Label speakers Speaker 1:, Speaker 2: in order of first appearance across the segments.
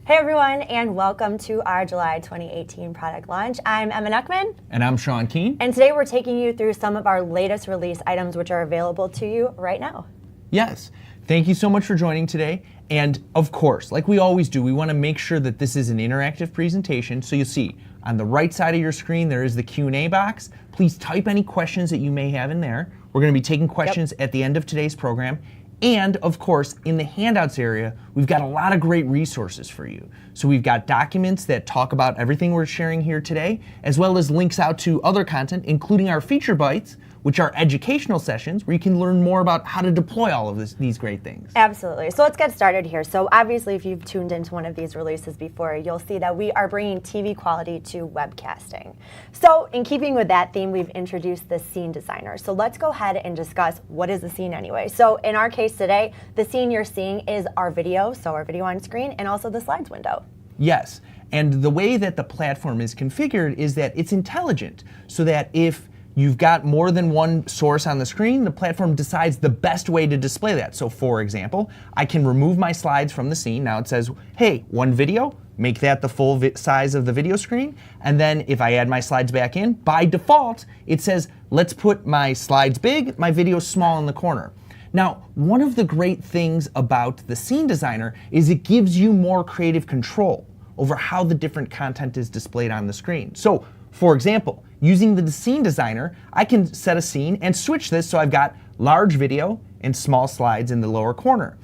Speaker 1: Hey everyone, and welcome to our July 2018 product launch. I'm Emma Nuckman.
Speaker 2: And I'm Sean Keene.
Speaker 1: And today we're taking you through some of our latest release items which are available to you right now.
Speaker 2: Yes. Thank you so much for joining today. And of course, like we always do, we want to make sure that this is an interactive presentation. So you'll see on the right side of your screen, there is the Q&A box. Please type any questions that you may have in there. We're going to be taking questions at the end of today's program. And of course, in the handouts area, we've got a lot of great resources for you. So we've got documents that talk about everything we're sharing here today, as well as links out to other content, including our feature bites, which are educational sessions where you can learn more about how to deploy all of these great things.
Speaker 1: Absolutely. So let's get started here. So obviously, if you've tuned into one of these releases before, you'll see that we are bringing TV quality to webcasting. So in keeping with that theme, we've introduced the scene designer. So let's go ahead and discuss what is a scene anyway. So in our case today, the scene you're seeing is our video, so our video on screen, and also the slides window.
Speaker 2: Yes. And the way that the platform is configured is that it's intelligent, so that if you've got more than one source on the screen, the platform decides the best way to display that. So for example, I can remove my slides from the scene. Now it says, hey, one video, make that the full size of the video screen. And then if I add my slides back in, by default, it says, let's put my slides big, my video small in the corner. Now, one of the great things about the scene designer is it gives you more creative control over how the different content is displayed on the screen. So for example, using the scene designer, I can set a scene and switch this so I've got large video and small slides in the lower corner.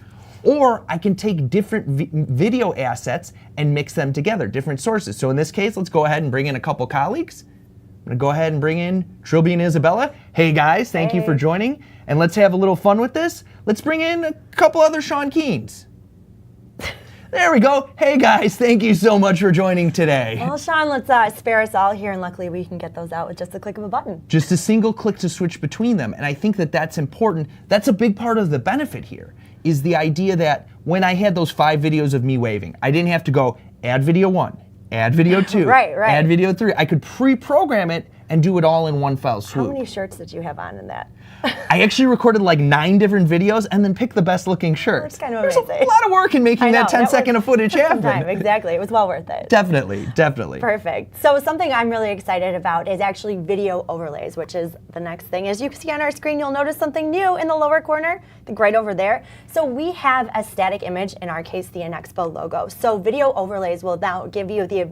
Speaker 2: Or I can take different video assets and mix them together, different sources. So in this case, let's go ahead and bring in a couple colleagues. I'm gonna go ahead and bring in Trilby and Isabella. Hey guys, thank you for joining. And let's have a little fun with this. Let's bring in a couple other Sean Keenes. There we go. Hey guys, thank you so much for joining today.
Speaker 1: Well, Sean, let's spare us all here, and luckily we can get those out with just a click of a button.
Speaker 2: Just a single click to switch between them, and I think that that's important. That's a big part of the benefit here, is the idea that when I had those 5 videos of me waving, I didn't have to go add video 1, add video 2, add video 3. I could pre-program it and do it all in one fell swoop.
Speaker 1: How many shirts did you have on in that?
Speaker 2: I actually recorded like 9 different videos and then picked the best looking shirt.
Speaker 1: That's kind of
Speaker 2: There's
Speaker 1: amazing.
Speaker 2: A lot of work in making that 10-second of footage happen.
Speaker 1: Time, exactly. It was well worth it.
Speaker 2: Definitely, definitely.
Speaker 1: Perfect. So something I'm really excited about is actually video overlays, which is the next thing. As you can see on our screen, you'll notice something new in the lower corner, I think right over there. So we have a static image, in our case, the INXPO logo. So video overlays will now give you the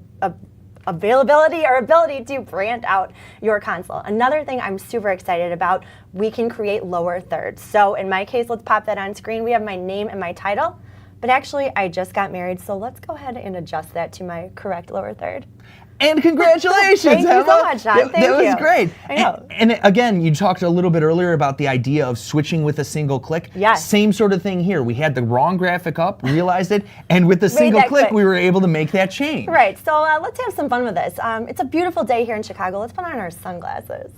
Speaker 1: availability or ability to brand out your console. Another thing I'm super excited about, we can create lower thirds. So in my case, let's pop that on screen. We have my name and my title, but actually I just got married, so let's go ahead and adjust that to my correct lower third.
Speaker 2: And congratulations,
Speaker 1: Thank
Speaker 2: Emma.
Speaker 1: you so much, Sean. Thank you.
Speaker 2: That was great.
Speaker 1: I know.
Speaker 2: And again, you talked a little bit earlier about the idea of switching with a single click.
Speaker 1: Yes.
Speaker 2: Same sort of thing here. We had the wrong graphic up, realized it, and with the single click, we were able to make that change.
Speaker 1: Right. So let's have some fun with this. It's a beautiful day here in Chicago. Let's put on our sunglasses.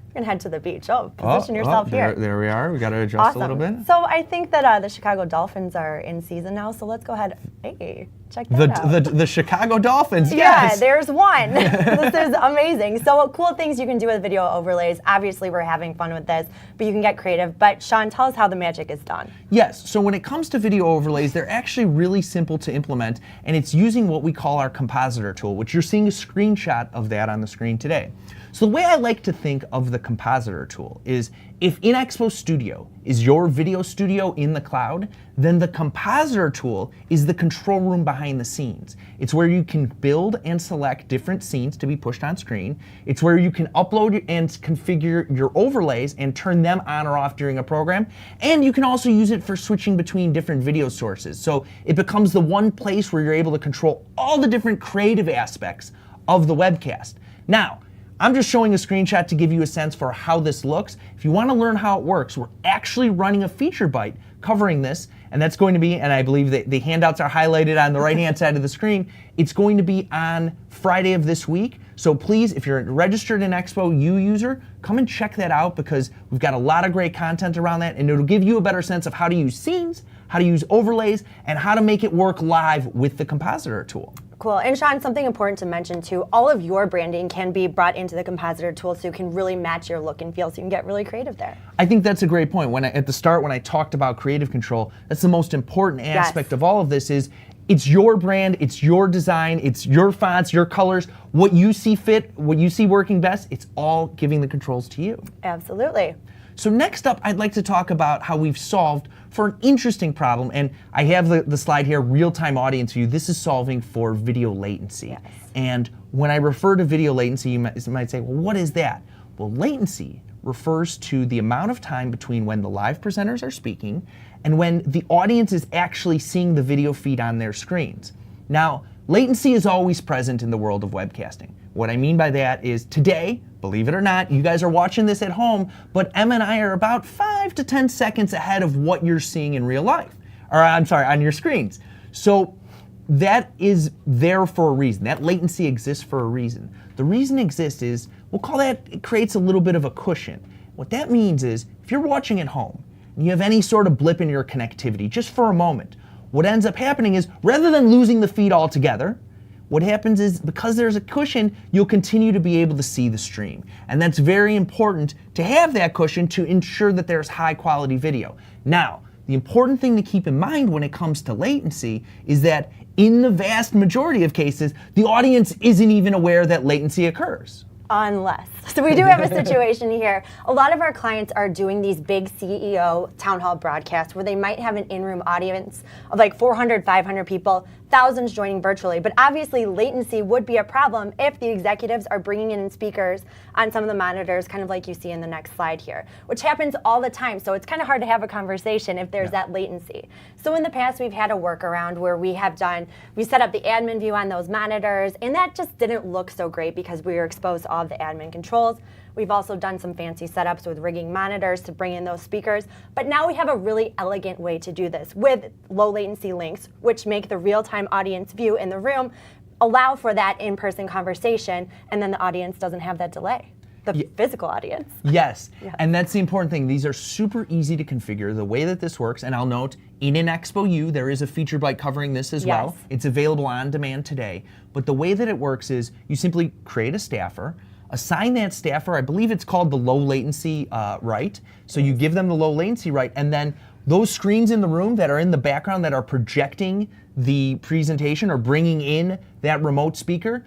Speaker 1: We're going to head to the beach. Position yourself here.
Speaker 2: There we are. We got to adjust a little bit.
Speaker 1: So I think that the Chicago Dolphins are in season now, so let's go ahead. Hey, check that out.
Speaker 2: The Chicago Dolphins,
Speaker 1: yes.
Speaker 2: Yeah,
Speaker 1: there's one. This is amazing. So cool things you can do with video overlays. Obviously, we're having fun with this, but you can get creative. But Sean, tell us how the magic is done.
Speaker 2: Yes, so when it comes to video overlays, they're actually really simple to implement, and it's using what we call our compositor tool, which you're seeing a screenshot of that on the screen today. So the way I like to think of the compositor tool is if INXPO Studio is your video studio in the cloud, then the compositor tool is the control room behind the scenes. It's where you can build and select different scenes to be pushed on screen. It's where you can upload and configure your overlays and turn them on or off during a program. And you can also use it for switching between different video sources. So it becomes the one place where you're able to control all the different creative aspects of the webcast. Now, I'm just showing a screenshot to give you a sense for how this looks. If you want to learn how it works, we're actually running a feature bite covering this, and that's going to be, and I believe that the handouts are highlighted on the right-hand side of the screen, it's going to be on Friday of this week. So please, if you're a registered INXPO U user, come and check that out because we've got a lot of great content around that, and it'll give you a better sense of how to use scenes, how to use overlays, and how to make it work live with the compositor tool.
Speaker 1: Cool. And Sean, something important to mention too, all of your branding can be brought into the compositor tool so you can really match your look and feel, so you can get really creative there.
Speaker 2: I think that's a great point. At the start, when I talked about creative control, that's the most important aspect of all of this is It's your brand, it's your design, it's your fonts, your colors, what you see fit, what you see working best, it's all giving the controls to you.
Speaker 1: Absolutely.
Speaker 2: So next up, I'd like to talk about how we've solved for an interesting problem, and I have the slide here, real-time audience view. This is solving for video latency.
Speaker 1: Yes.
Speaker 2: And when I refer to video latency, you might say, well, what is that? Well, latency refers to the amount of time between when the live presenters are speaking and when the audience is actually seeing the video feed on their screens. Now, latency is always present in the world of webcasting. What I mean by that is today, believe it or not, you guys are watching this at home, but Em and I are about 5 to 10 seconds ahead of what you're seeing in real life. Or I'm sorry, on your screens. So that is there for a reason. That latency exists for a reason. The reason it exists is, we'll call that, it creates a little bit of a cushion. What that means is, if you're watching at home, and you have any sort of blip in your connectivity, just for a moment, what ends up happening is, rather than losing the feed altogether, what happens is, because there's a cushion, you'll continue to be able to see the stream. And that's very important to have that cushion to ensure that there's high quality video. Now, the important thing to keep in mind when it comes to latency is that in the vast majority of cases, the audience isn't even aware that latency occurs.
Speaker 1: Unless. So we do have a situation here. A lot of our clients are doing these big CEO town hall broadcasts where they might have an in-room audience of like 400, 500 people, thousands joining virtually. But obviously latency would be a problem if the executives are bringing in speakers on some of the monitors, kind of like you see in the next slide here, which happens all the time. So it's kind of hard to have a conversation if there's that latency. So in the past, we've had a workaround where we set up the admin view on those monitors, and that just didn't look so great because we were exposed to all of the admin controls. We've also done some fancy setups with rigging monitors to bring in those speakers. But now we have a really elegant way to do this with low latency links, which make the real-time audience view in the room allow for that in-person conversation, and then the audience doesn't have that delay. The physical audience.
Speaker 2: Yes, and that's the important thing. These are super easy to configure. The way that this works, and I'll note, in INXPO U, there is a feature byte covering this as well. It's available on demand today. But the way that it works is you simply create a staffer, assign that staffer, I believe it's called the low latency right. So you give them the low latency right, and then those screens in the room that are in the background that are projecting the presentation or bringing in that remote speaker,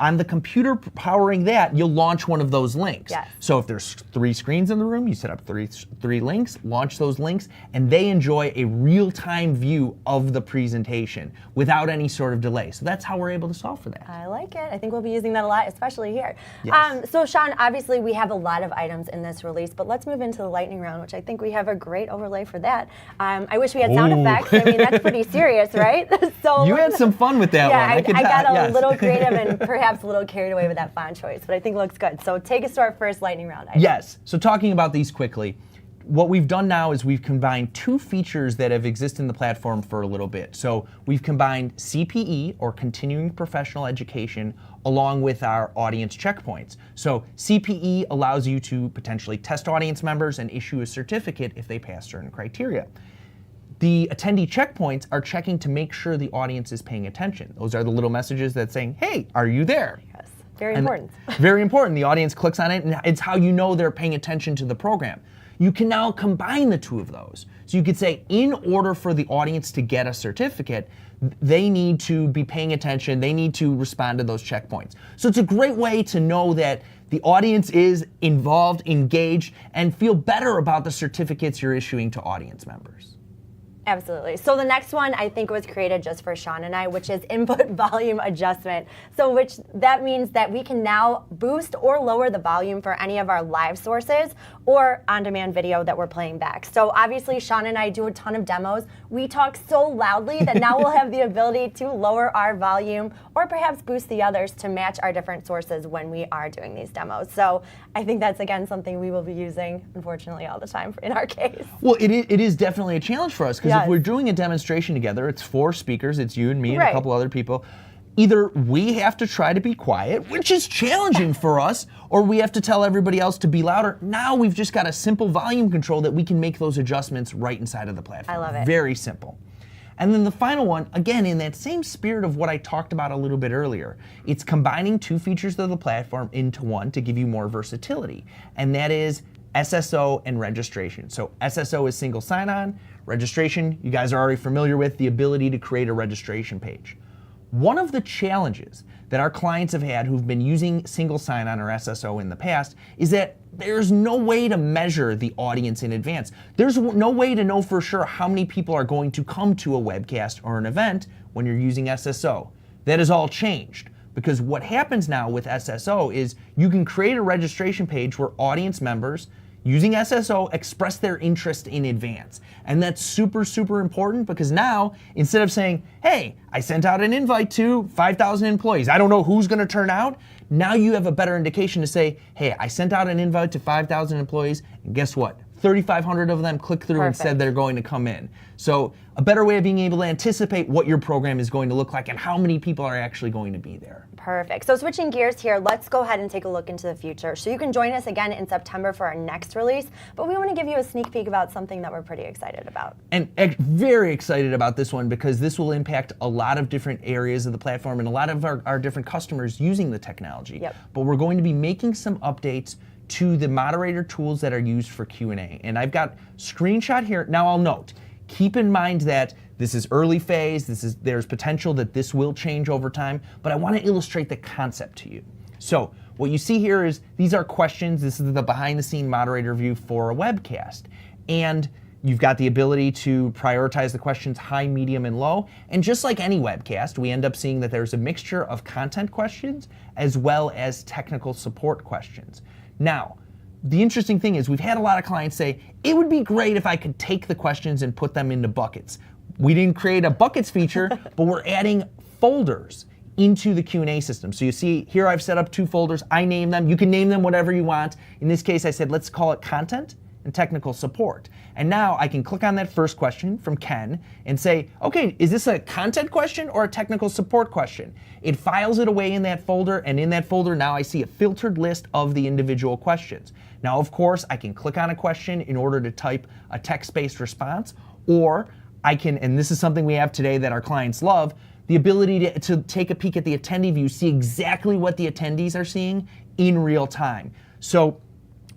Speaker 2: on the computer powering that, you'll launch one of those links.
Speaker 1: Yes.
Speaker 2: So if there's 3 screens in the room, you set up three links, launch those links, and they enjoy a real-time view of the presentation without any sort of delay. So that's how we're able to solve for that.
Speaker 1: I like it. I think we'll be using that a lot, especially here.
Speaker 2: Yes.
Speaker 1: So Sean, obviously we have a lot of items in this release, but let's move into the lightning round, which I think we have a great overlay for that. I wish we had sound effects. I mean, that's pretty serious, right? So
Speaker 2: you had some fun with that one.
Speaker 1: I got a little creative and perhaps a little carried away with that font choice, but I think it looks good. So take us to our first lightning round item.
Speaker 2: Yes, so talking about these quickly, what we've done now is we've combined 2 features that have existed in the platform for a little bit. So we've combined CPE, or continuing professional education, along with our audience checkpoints. So CPE allows you to potentially test audience members and issue a certificate if they pass certain criteria. The attendee checkpoints are checking to make sure the audience is paying attention. Those are the little messages that saying, hey, are you there?
Speaker 1: Yes, very important.
Speaker 2: Very important. The audience clicks on it, and it's how you know they're paying attention to the program. You can now combine the 2 of those. So you could say, in order for the audience to get a certificate, they need to be paying attention, they need to respond to those checkpoints. So it's a great way to know that the audience is involved, engaged, and feel better about the certificates you're issuing to audience members.
Speaker 1: Absolutely. So the next one I think was created just for Sean and I, which is input volume adjustment. So that means that we can now boost or lower the volume for any of our live sources or on-demand video that we're playing back. So obviously Sean and I do a ton of demos. We talk so loudly that now we'll have the ability to lower our volume or perhaps boost the others to match our different sources when we are doing these demos. So I think that's, again, something we will be using, unfortunately, all the time in our case.
Speaker 2: Well, it is definitely a challenge for us, because if we're doing a demonstration together, it's 4 speakers, it's you and me and a couple other people. Either we have to try to be quiet, which is challenging for us, or we have to tell everybody else to be louder. Now we've just got a simple volume control that we can make those adjustments right inside of the platform.
Speaker 1: I love it.
Speaker 2: Very simple. And then the final one, again, in that same spirit of what I talked about a little bit earlier, it's combining 2 features of the platform into one to give you more versatility. And that is SSO and registration. So SSO is single sign-on. Registration, you guys are already familiar with, the ability to create a registration page. One of the challenges that our clients have had who've been using single sign-on or SSO in the past is that there's no way to measure the audience in advance. There's no way to know for sure how many people are going to come to a webcast or an event when you're using SSO. That has all changed, because what happens now with SSO is you can create a registration page where audience members using SSO express their interest in advance. And that's super, super important, because now, instead of saying, hey, I sent out an invite to 5,000 employees, I don't know who's gonna turn out, now you have a better indication to say, hey, I sent out an invite to 5,000 employees, and guess what? 3,500 of them clicked through and said they're going to come in. So a better way of being able to anticipate what your program is going to look like and how many people are actually going to be there.
Speaker 1: Perfect. So switching gears here, let's go ahead and take a look into the future. So you can join us again in September for our next release, but we want to give you a sneak peek about something that we're pretty excited about.
Speaker 2: And very excited about this one, because this will impact a lot of different areas of the platform and a lot of our different customers using the technology.
Speaker 1: Yep.
Speaker 2: But we're going to be making some updates to the moderator tools that are used for Q&A. And I've got screenshot here. Now I'll note, keep in mind that this is early phase, there's potential that this will change over time, but I want to illustrate the concept to you. So what you see here is these are questions. This is the behind the scene moderator view for a webcast. And you've got the ability to prioritize the questions high, medium, and low. And just like any webcast, we end up seeing that there's a mixture of content questions as well as technical support questions. Now, the interesting thing is we've had a lot of clients say, it would be great if I could take the questions and put them into buckets. We didn't create a buckets feature, but we're adding folders into the Q&A system. So you see here I've set up 2 folders. I name them. You can name them whatever you want. In this case, I said, let's call it content and technical support. And now I can click on that first question from Ken and say, okay, is this a content question or a technical support question? It files it away in that folder, and in that folder now I see a filtered list of the individual questions. Now, of course, I can click on a question in order to type a text-based response, or I can, and this is something we have today that our clients love, the ability to take a peek at the attendee view, see exactly what the attendees are seeing in real time. So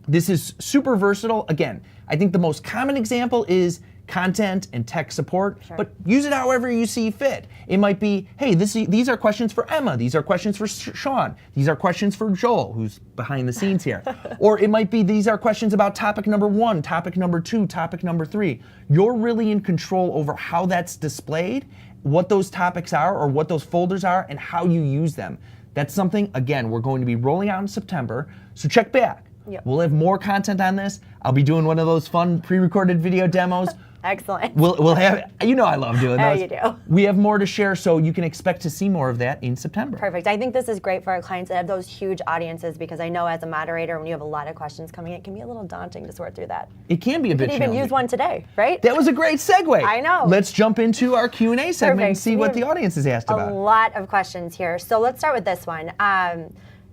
Speaker 2: this is super versatile. Again, I think the most common example is content and tech support, but use it however you see fit. It might be, hey, these are questions for Emma, these are questions for Sean, these are questions for Joel, who's behind the scenes here. Or it might be, these are questions about topic number 1, topic number 2, topic number 3. You're really in control over how that's displayed, what those topics are or what those folders are, and how you use them. That's something, again, we're going to be rolling out in September, so check back.
Speaker 1: Yep.
Speaker 2: We'll have more content on this. I'll be doing one of those fun pre-recorded video demos.
Speaker 1: Excellent.
Speaker 2: We'll have, you know I love doing those.
Speaker 1: You do.
Speaker 2: We have more to share, so you can expect to see more of that in September.
Speaker 1: Perfect. I think this is great for our clients that have those huge audiences, because I know as a moderator, when you have a lot of questions coming in, it can be a little daunting to sort through that.
Speaker 2: It can be a bit
Speaker 1: You can
Speaker 2: challenging.
Speaker 1: even use one today, right?
Speaker 2: That was a great segue.
Speaker 1: I know.
Speaker 2: Let's jump into our Q&A segment and
Speaker 1: Perfect.
Speaker 2: see what the audience has asked about.
Speaker 1: A lot of questions here. So let's start with this one.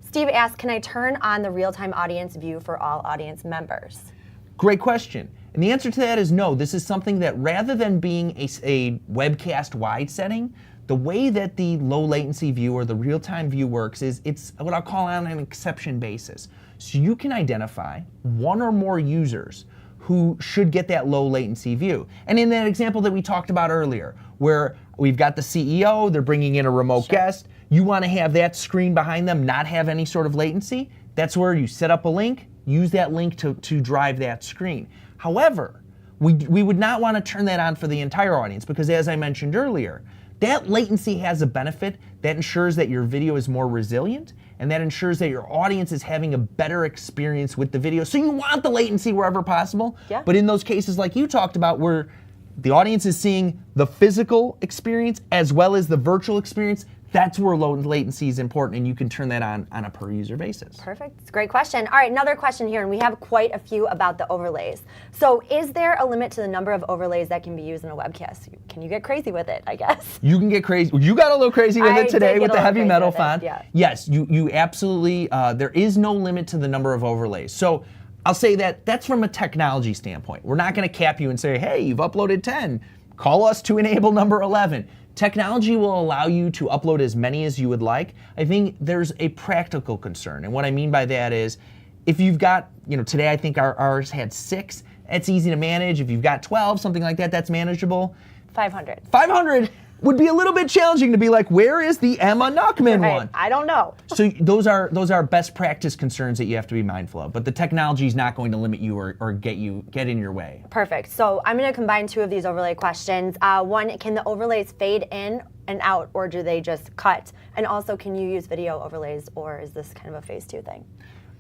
Speaker 1: Steve asked, can I turn on the real-time audience view for all audience members?
Speaker 2: Great question. And the answer to that is no. This is something that, rather than being a webcast-wide setting, the way that the low latency view or the real-time view works is it's what I'll call on an exception basis. So you can identify one or more users who should get that low latency view. And in that example that we talked about earlier, where we've got the CEO, they're bringing in a remote guest, you want to have that screen behind them not have any sort of latency, that's where you set up a link, use that link to drive that screen. However, we would not want to turn that on for the entire audience, because as I mentioned earlier, that latency has a benefit that ensures that your video is more resilient, and that ensures that your audience is having a better experience with the video. So you want the latency wherever possible, but in those cases like you talked about, where the audience is seeing the physical experience as well as the virtual experience, that's where low latency is important, and you can turn that on a per user basis.
Speaker 1: Perfect. It's a great question. All right, another question here, and we have quite a few about the overlays. So is there a limit to the number of overlays that can be used in a webcast? Can you get crazy with it, I guess?
Speaker 2: You can get crazy. You got a little crazy with it today with the heavy metal font. Yes, you absolutely, there is no limit to the number of overlays. So I'll say that's from a technology standpoint. We're not going to cap you and say, hey, you've uploaded 10. Call us to enable number 11. Technology will allow you to upload as many as you would like. I think there's a practical concern, and what I mean by that is, if you've got, today I think ours had 6, it's easy to manage. If you've got 12, something like that, that's manageable.
Speaker 1: 500.
Speaker 2: 500 would be a little bit challenging to be like, where is the Emma Nuckman one?
Speaker 1: I don't know.
Speaker 2: So those are best practice concerns that you have to be mindful of. But the technology is not going to limit you or get in your way.
Speaker 1: Perfect. So I'm going to combine 2 of these overlay questions. One, can the overlays fade in and out, or do they just cut? And also, can you use video overlays, or is this kind of a phase 2 thing?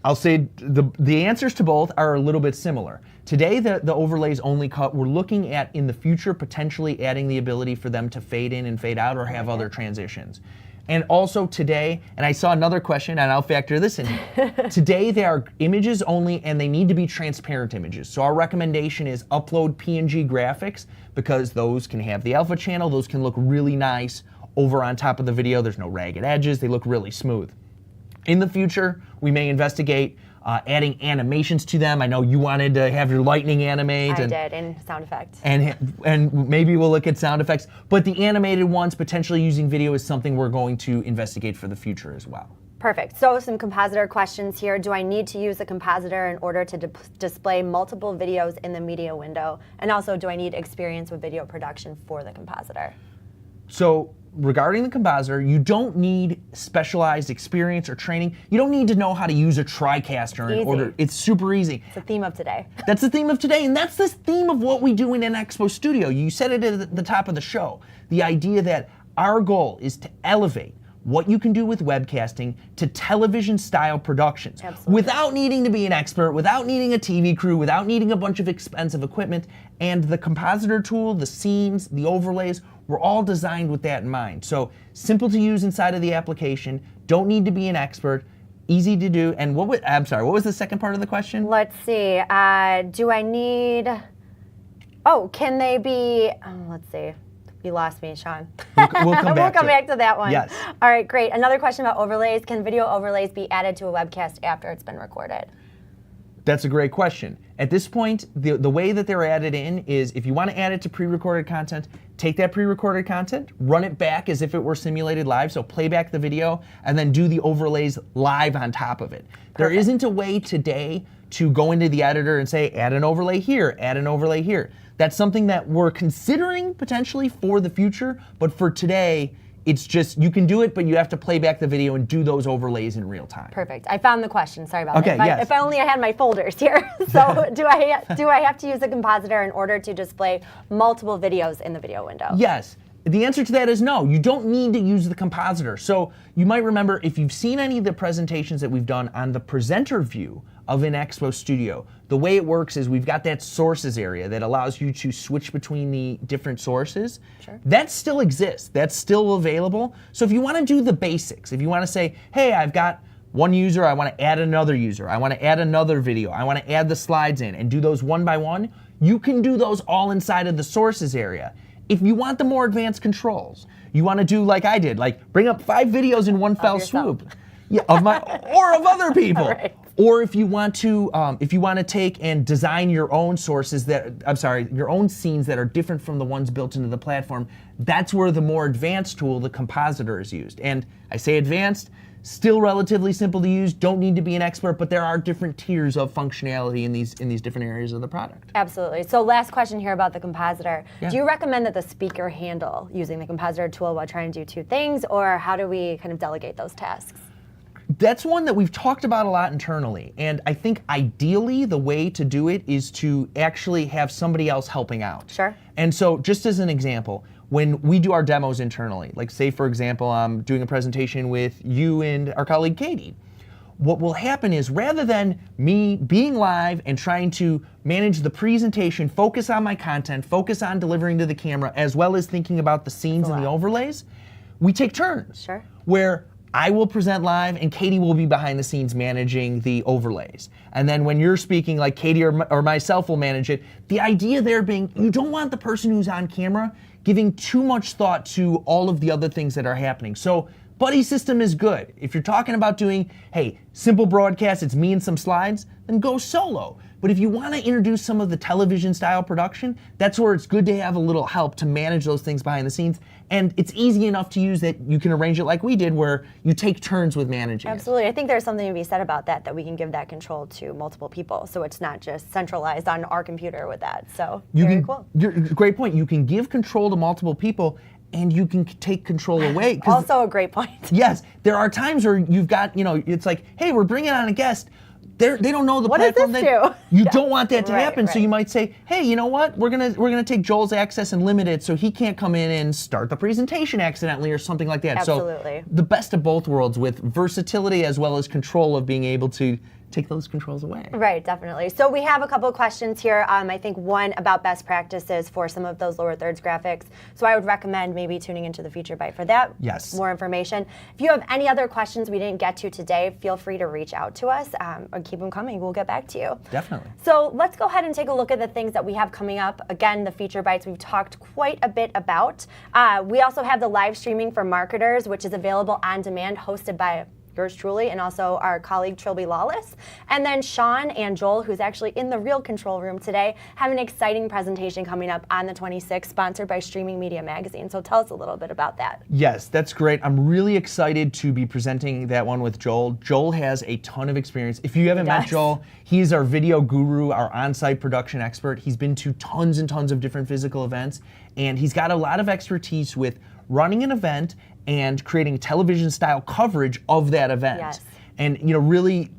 Speaker 2: I'll say the answers to both are a little bit similar. Today, the overlays only cut. We're looking at, in the future, potentially adding the ability for them to fade in and fade out or have other transitions. And also today, and I saw another question, and I'll factor this in. Today, they are images only, and they need to be transparent images. So our recommendation is upload PNG graphics, because those can have the alpha channel. Those can look really nice over on top of the video. There's no ragged edges. They look really smooth. In the future, we may investigate adding animations to them. I know you wanted to have your lightning animate.
Speaker 1: I did, and sound effects.
Speaker 2: And maybe we'll look at sound effects. But the animated ones, potentially using video, is something we're going to investigate for the future as well.
Speaker 1: Perfect. So some compositor questions here. Do I need to use a compositor in order to display multiple videos in the media window? And also, do I need experience with video production for the compositor?
Speaker 2: So regarding the compositor, you don't need specialized experience or training. You don't need to know how to use a TriCaster in order. It's super easy.
Speaker 1: It's the theme of today.
Speaker 2: That's the theme of today, and that's the theme of what we do in INXPO Studio. You said it at the top of the show. The idea that our goal is to elevate what you can do with webcasting to television-style productions.
Speaker 1: Absolutely.
Speaker 2: Without needing to be an expert, without needing a TV crew, without needing a bunch of expensive equipment. And the compositor tool, the scenes, the overlays, were all designed with that in mind. So simple to use inside of the application, don't need to be an expert, easy to do. And what was the second part of the question?
Speaker 1: Let's see. Do I need... Oh, can they be... let's see. You lost me, Sean.
Speaker 2: We'll come
Speaker 1: back to that one.
Speaker 2: Yes.
Speaker 1: All right, great. Another question about overlays. Can video overlays be added to a webcast after it's been recorded?
Speaker 2: That's a great question. At this point, the way that they're added in is, if you want to add it to pre-recorded content, take that pre-recorded content, run it back as if it were simulated live, so play back the video, and then do the overlays live on top of it. Perfect. There isn't a way today to go into the editor and say, add an overlay here, add an overlay here. That's something that we're considering potentially for the future, but for today, it's just, you can do it, but you have to play back the video and do those overlays in real time.
Speaker 1: Perfect. I found the question. Sorry about that.
Speaker 2: Yes.
Speaker 1: If I only had my folders here. So do I have to use a compositor in order to display multiple videos in the video window?
Speaker 2: Yes. The answer to that is no. You don't need to use the compositor. So you might remember, if you've seen any of the presentations that we've done on the presenter view of INXPO Studio, the way it works is we've got that sources area that allows you to switch between the different sources.
Speaker 1: Sure.
Speaker 2: That still exists. That's still available. So if you want to do the basics, if you want to say, hey, I've got one user, I want to add another user, I want to add another video, I want to add the slides in and do those one by one, you can do those all inside of the sources area. If you want the more advanced controls, you want to do like I did, like bring up 5 videos in one fell swoop. Yeah, of my or of other people.
Speaker 1: Right.
Speaker 2: Or if you want to take and design your own sources your own scenes that are different from the ones built into the platform, that's where the more advanced tool, the compositor, is used. And I say advanced, still relatively simple to use, don't need to be an expert, but there are different tiers of functionality in these different areas of the product.
Speaker 1: Absolutely. So last question here about the compositor.
Speaker 2: Yeah.
Speaker 1: Do you recommend that the speaker handle using the compositor tool while trying to do 2 things, or how do we kind of delegate those tasks?
Speaker 2: That's one that we've talked about a lot internally, and I think ideally the way to do it is to actually have somebody else helping out.
Speaker 1: Sure.
Speaker 2: And so just as an example, when we do our demos internally, like say for example, I'm doing a presentation with you and our colleague Katie, what will happen is rather than me being live and trying to manage the presentation, focus on my content, focus on delivering to the camera, as well as thinking about the scenes and the overlays, we take turns.
Speaker 1: Sure.
Speaker 2: Where I will present live and Katie will be behind the scenes managing the overlays. And then when you're speaking, like Katie or myself will manage it. The idea there being, you don't want the person who's on camera giving too much thought to all of the other things that are happening. So buddy system is good. If you're talking about doing, hey, simple broadcast, it's me and some slides, then go solo. But if you want to introduce some of the television style production, that's where it's good to have a little help to manage those things behind the scenes. And it's easy enough to use that you can arrange it like we did, where you take turns with managing
Speaker 1: Absolutely. I think there's something to be said about that, that we can give that control to multiple people. So it's not just centralized on our computer with that. So very cool.
Speaker 2: Great point. You can give control to multiple people, and you can take control away.
Speaker 1: Also a great point.
Speaker 2: Yes, there are times where you've got, it's like, hey, we're bringing on a guest. They don't know the platform.
Speaker 1: What does this do?
Speaker 2: You don't want that to happen, so
Speaker 1: right.
Speaker 2: you might say, hey, you know what? We're gonna take Joel's access and limit it so he can't come in and start the presentation accidentally or something like that.
Speaker 1: Absolutely.
Speaker 2: So the best of both worlds with versatility as well as control of being able to take those controls away.
Speaker 1: Right, definitely. So we have a couple of questions here. I think one about best practices for some of those lower thirds graphics. So I would recommend maybe tuning into the Feature Bite for that.
Speaker 2: Yes.
Speaker 1: More information. If you have any other questions we didn't get to today, feel free to reach out to us or keep them coming. We'll get back to you.
Speaker 2: Definitely.
Speaker 1: So let's go ahead and take a look at the things that we have coming up. Again, the Feature Bites we've talked quite a bit about. We also have the live streaming for marketers, which is available on demand, hosted by yours truly, and also our colleague Trilby Lawless. And then Sean and Joel, who's actually in the real control room today, have an exciting presentation coming up on the 26th, sponsored by Streaming Media Magazine. So tell us a little bit about that.
Speaker 2: Yes, that's great. I'm really excited to be presenting that one with Joel. Joel has a ton of experience. If you haven't met Joel, he's our video guru, our on-site production expert. He's been to tons and tons of different physical events, and he's got a lot of expertise with running an event and creating television style coverage of that event.
Speaker 1: Yes.
Speaker 2: And really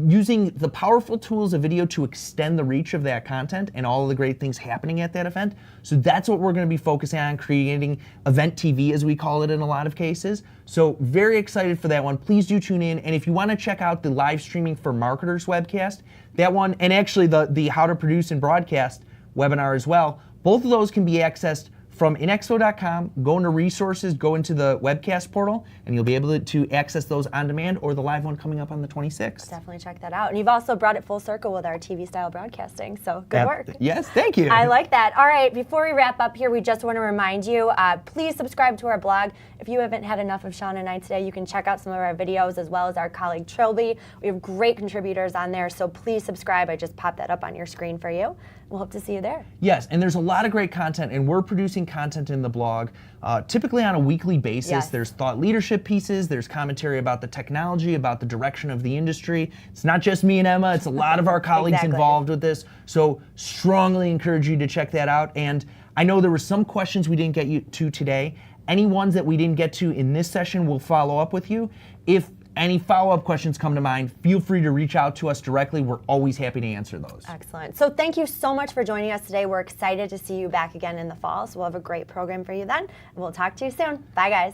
Speaker 2: using the powerful tools of video to extend the reach of that content and all of the great things happening at that event. So that's what we're going to be focusing on, creating event TV, as we call it in a lot of cases. So very excited for that one. Please do tune in. And if you want to check out the live streaming for marketers webcast, that one, and actually the how to produce and broadcast webinar as well, both of those can be accessed from INXPO.com. Go into resources, go into the webcast portal, and you'll be able to access those on demand or the live one coming up on the 26th.
Speaker 1: Definitely check that out. And you've also brought it full circle with our TV style broadcasting, so good work.
Speaker 2: Yes, thank you.
Speaker 1: I like that. All right, before we wrap up here, we just want to remind you, please subscribe to our blog. If you haven't had enough of Sean and I today, you can check out some of our videos as well as our colleague Trilby. We have great contributors on there, so please subscribe. I just popped that up on your screen for you. We'll hope to see you there.
Speaker 2: Yes, and there's a lot of great content, and we're producing content in the blog typically on a weekly basis.
Speaker 1: Yes.
Speaker 2: There's thought leadership pieces, there's commentary about the technology, about the direction of the industry. It's not just me and Emma, it's a lot of our colleagues involved with this, so strongly encourage you to check that out. And I know there were some questions we didn't get you to today. Any ones that we didn't get to in this session, we'll follow up with you. If any follow-up questions come to mind, feel free to reach out to us directly. We're always happy to answer those.
Speaker 1: Excellent. So thank you so much for joining us today. We're excited to see you back again in the fall. So we'll have a great program for you then. And we'll talk to you soon. Bye, guys.